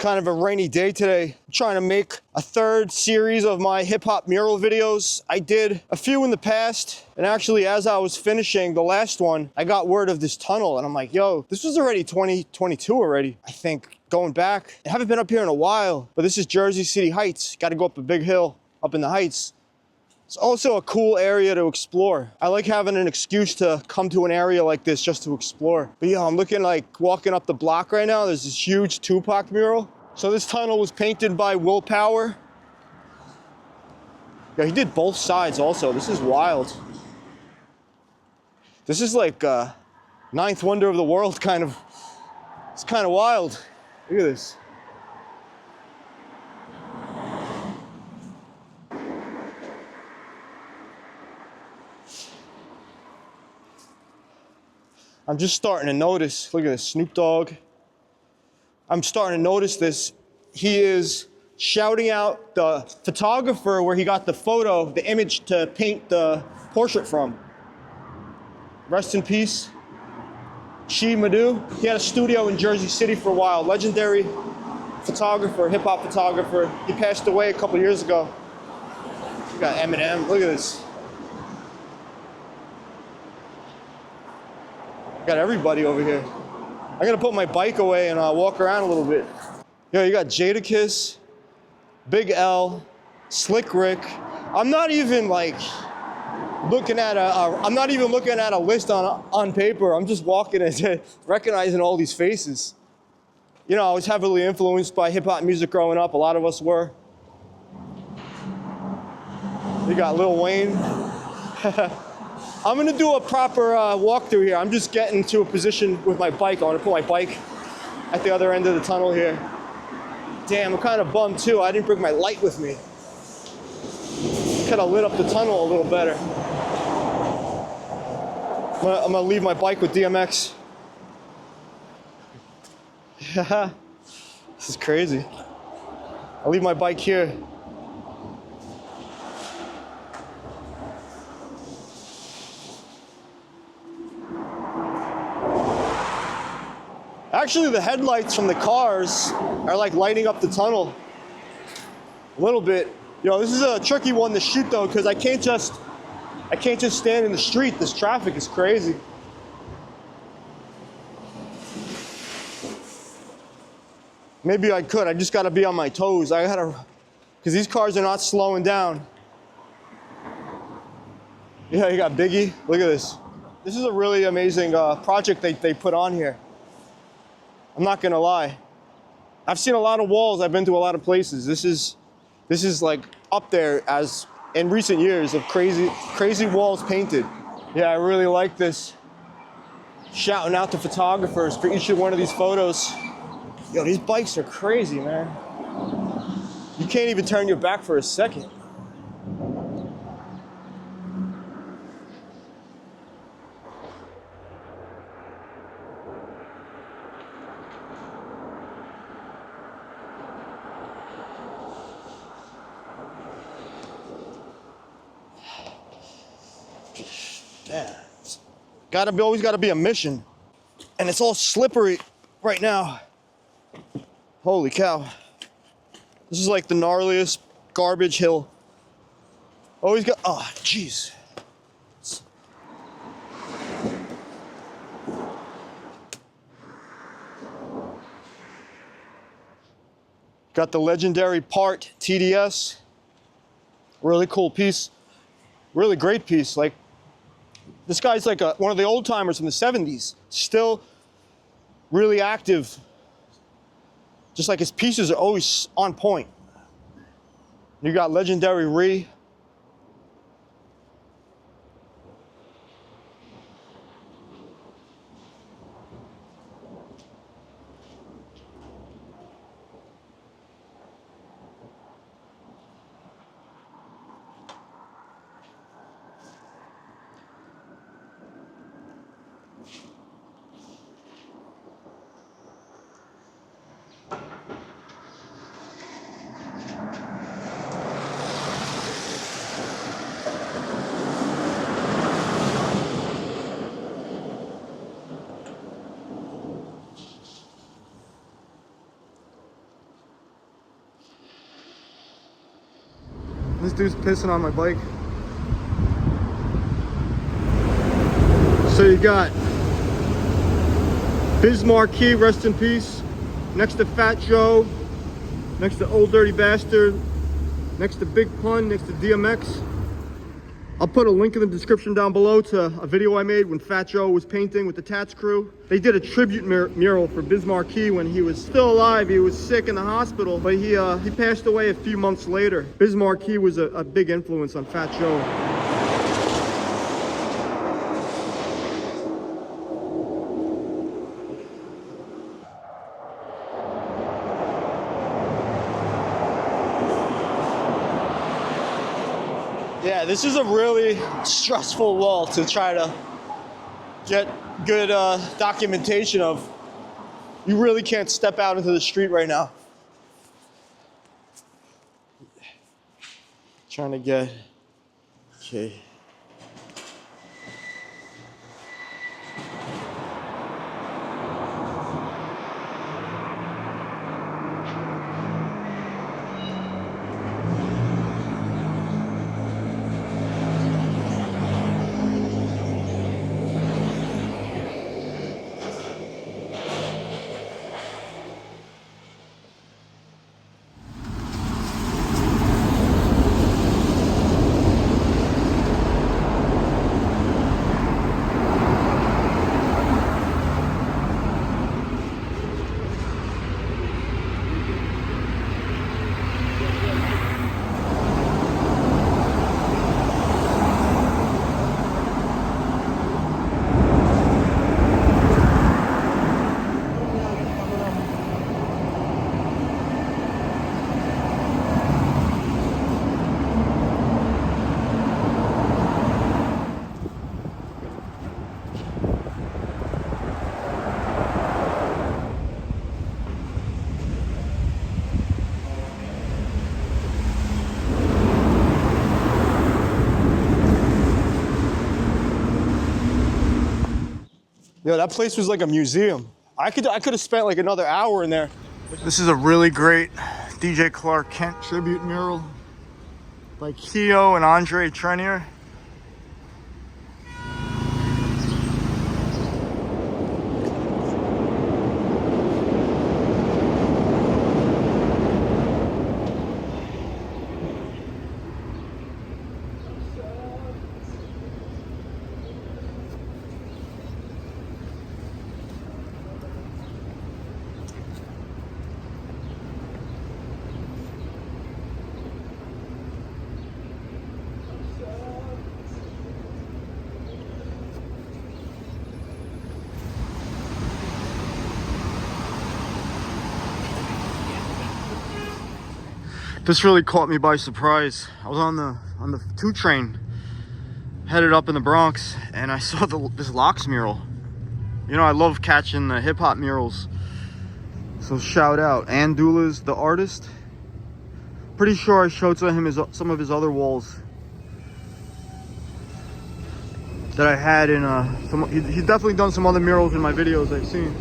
kind of a rainy day today. I'm trying to make a third series of my hip hop mural videos. I did a few in the past, and actually as I was finishing the last one, I got word of this tunnel, and I'm like, yo, this was already 2022 already, I think. Going back, I haven't been up here in a while, but this is Jersey City Heights. Got to go up a big hill up in the Heights. It's also a cool area to explore. I like having an excuse to come to an area like this just to explore. But yeah, I'm looking like walking up the block right now. There's this huge Tupac mural. So this tunnel was painted by Willpower. Yeah, he did both sides also. This is wild. This is like ninth wonder of the world kind of. It's kind of wild. Look at this. I'm just starting to notice, look at this, Snoop Dogg. I'm starting to notice this. He is shouting out the photographer where he got the photo, the image to paint the portrait from. Rest in peace. Chi Madhu. He had a studio in Jersey City for a while. Legendary photographer, hip hop photographer. He passed away a couple years ago. We got Eminem, look at this. Got everybody over here. I'm gonna put my bike away and walk around a little bit. Yo, you got Jadakiss, Big L, Slick Rick. I'm not even like looking at a list on paper. I'm just walking and recognizing all these faces. You know, I was heavily influenced by hip hop music growing up. A lot of us were. You got Lil Wayne. I'm gonna do a proper walkthrough here. I'm just getting to a position with my bike. I wanna put my bike at the other end of the tunnel here. Damn, I'm kind of bummed too. I didn't bring my light with me. Could have lit up the tunnel a little better. I'm gonna leave my bike with DMX. This is crazy. I'll leave my bike here. Actually, the headlights from the cars are like lighting up the tunnel a little bit. You know, this is a tricky one to shoot though, because I can't just stand in the street. This traffic is crazy. Maybe I could. I just got to be on my toes. Because these cars are not slowing down. Yeah, you got Biggie. Look at this. This is a really amazing project they put on here. I'm not gonna lie. I've seen a lot of walls. I've been to a lot of places. This is like up there as in recent years of crazy walls painted. Yeah, I really like this. Shouting out to photographers for each one of these photos. Yo, these bikes are crazy, man. You can't even turn your back for a second. Yeah, always gotta be a mission. And it's all slippery right now. Holy cow. This is like the gnarliest garbage hill. Always got, oh, jeez. Got the legendary part TDS. Really cool piece. Really great piece. Like, this guy's like one of the old timers from the 70s. Still really active. Just like his pieces are always on point. You got legendary Ree. This dude's pissing on my bike. So you got Markie, rest in peace. Next to Fat Joe. Next to Old Dirty Bastard. Next to Big Pun. Next to DMX. I'll put a link in the description down below to a video I made when Fat Joe was painting with the Tats crew. They did a tribute mural for Markie when he was still alive. He was sick in the hospital, but he passed away a few months later. Markie was a big influence on Fat Joe. Yeah, this is a really stressful wall to try to get good documentation of. You really can't step out into the street right now. Trying to get, okay. Yo, that place was like a museum. I could have spent like another hour in there. This is a really great DJ Clark Kent tribute mural by Keo and Andre Trenier. This really caught me by surprise. I was on the 2 train headed up in the Bronx, and I saw this Locks mural. You know, I love catching the hip-hop murals. So shout out Andulas, the artist. Pretty sure I showed some of his other walls that I had in he's definitely done some other murals in my videos I've seen.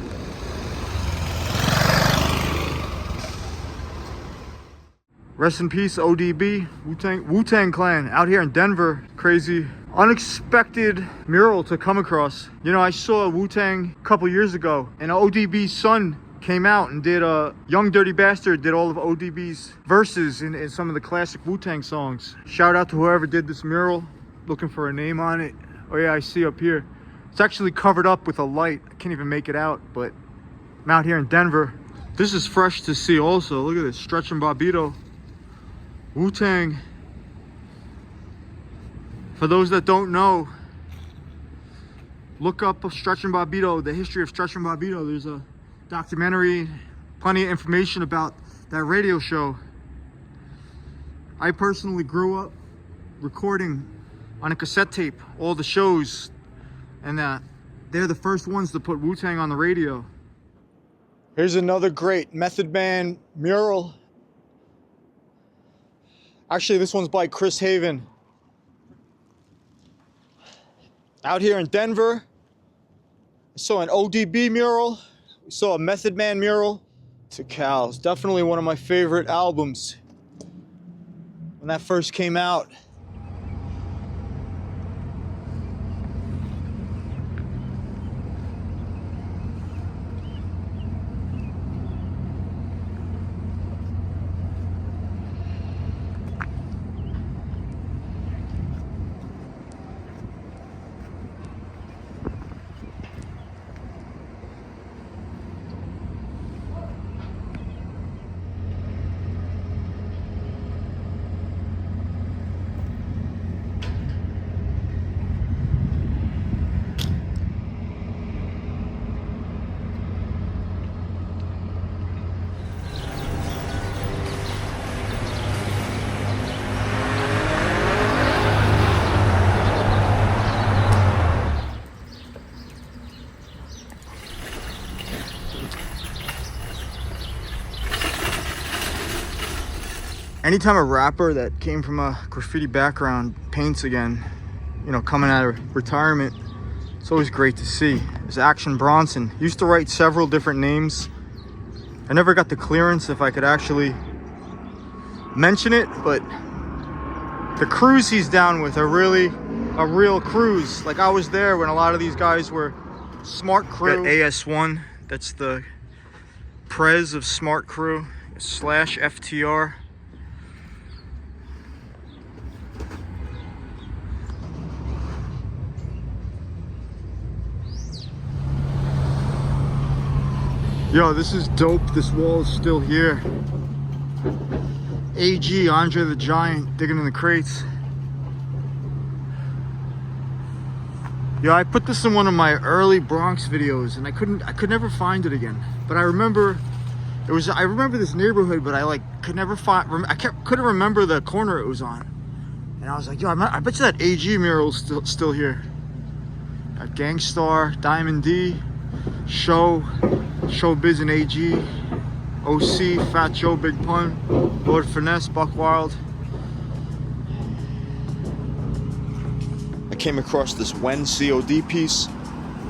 Rest in peace, ODB, Wu-Tang Clan, out here in Denver. Crazy, unexpected mural to come across. You know, I saw Wu-Tang a couple years ago, and ODB's son came out and did Young Dirty Bastard did all of ODB's verses in some of the classic Wu-Tang songs. Shout out to whoever did this mural. Looking for a name on it. Oh yeah, I see up here. It's actually covered up with a light. I can't even make it out, but I'm out here in Denver. This is fresh to see also. Look at this, Stretch and Bobbito. Wu-Tang. For those that don't know, look up Stretch and Bobbito, the history of Stretch and Bobbito. There's a documentary, plenty of information about that radio show. I personally grew up recording on a cassette tape all the shows, and they're the first ones to put Wu-Tang on the radio. Here's another great Method Man mural. Actually, this one's by Chris Haven. Out here in Denver, I saw an ODB mural. We saw a Method Man mural. To Cows, definitely one of my favorite albums. when that first came out. Anytime a rapper that came from a graffiti background paints again, you know, coming out of retirement, it's always great to see. There's Action Bronson. He used to write several different names. I never got the clearance if I could actually mention it, but the crews he's down with are really a real crews. Like, I was there when a lot of these guys were Smart Crew. Got AS1, that's the Prez of Smart Crew, / FTR. Yo, this is dope. This wall is still here. AG, Andre the Giant, digging in the crates. Yo, I put this in one of my early Bronx videos, and I could never find it again. But I remember I remember this neighborhood, but I could never find. Couldn't remember the corner it was on. And I was like, yo, I bet you that AG mural's still here. Got Gangstar, Diamond D, Showbiz and AG, OC, Fat Joe, Big Pun, Lord Finesse, Buck Wild. I came across this Wen COD piece.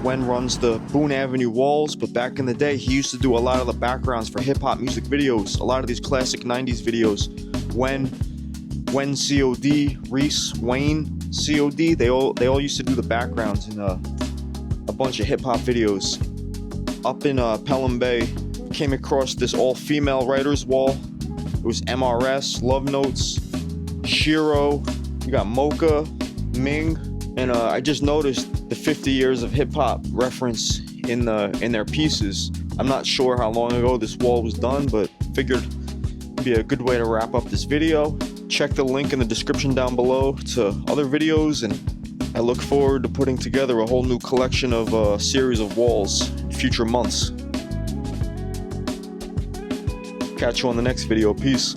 Wen runs the Boone Avenue walls, but back in the day, he used to do a lot of the backgrounds for hip-hop music videos. A lot of these classic 90s videos. Wen COD, Reese, Wayne COD, they all used to do the backgrounds in a bunch of hip-hop videos. Up in Pelham Bay, came across this all-female writers wall. It was MRS, Love Notes, Shiro, you got Mocha, Ming, and I just noticed the 50 years of hip-hop reference in their pieces. I'm not sure how long ago this wall was done, but figured it'd be a good way to wrap up this video. Check the link in the description down below to other videos, and I look forward to putting together a whole new collection of a series of walls in future months. Catch you on the next video. Peace.